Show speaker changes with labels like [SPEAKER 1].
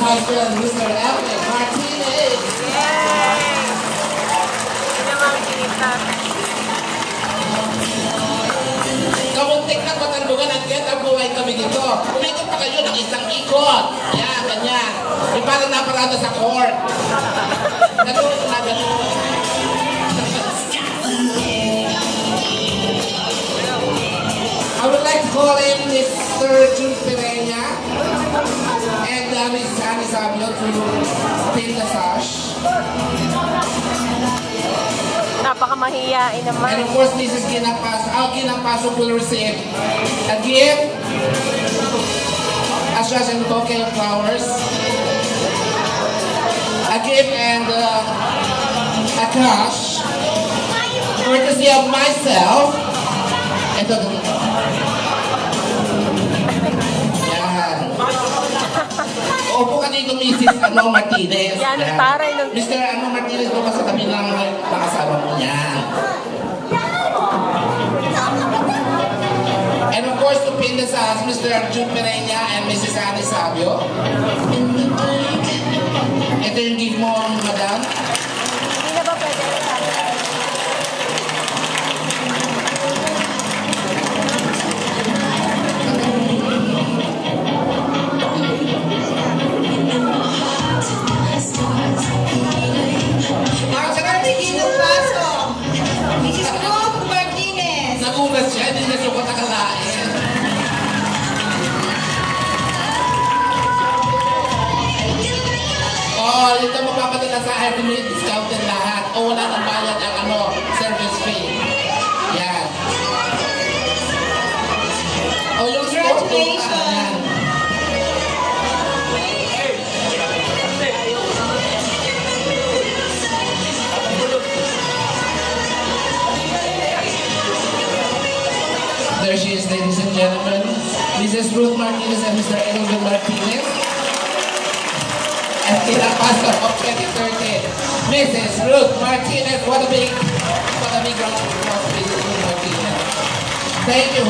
[SPEAKER 1] husband, Mr. Elvin Martinez.
[SPEAKER 2] Yay! Hindi naman kinita.
[SPEAKER 1] Kamuntik na patalbugan at kaya tabuhay kami dito. Umikot pa kayo ng isang ikot. Ayan, ganyan. May parang naparada sa court. Ganun na ganun. I would like to call in Mr. Jun Pereña and Miss Annie Sabio to pin the sash.
[SPEAKER 2] Napakamahiyain naman.
[SPEAKER 1] And of course, Mrs. Ginang Paso will receive a gift, as well as a bouquet of flowers, a gift and a cash, courtesy of myself. Ito. Yan. Opo ka dito, Mrs. Martinez.
[SPEAKER 2] Yan, taray ng...
[SPEAKER 1] Mr. Martinez, doon ka sa tabi ng nakasama mo niya. And of course, to pin this as Mr. Jun Pereña and Mrs. Annie Sabio. Ito yung gift mo, madam.
[SPEAKER 2] Hindi na ba pwede?
[SPEAKER 1] Nagugas siya, hindi niya sukat nakalain. Oh, dito mapapadala sa akin, may discounted lahat. O wala nang bayad ang service fee. Yan. O yung congratulations! There she is, ladies and gentlemen. Mrs. Ruth Martinez and Mr. Elvin Martinez. And Pastor of 2013, Mrs. Ruth Martinez. What a big round of applause, Mrs. Ruth Martinez. Thank you.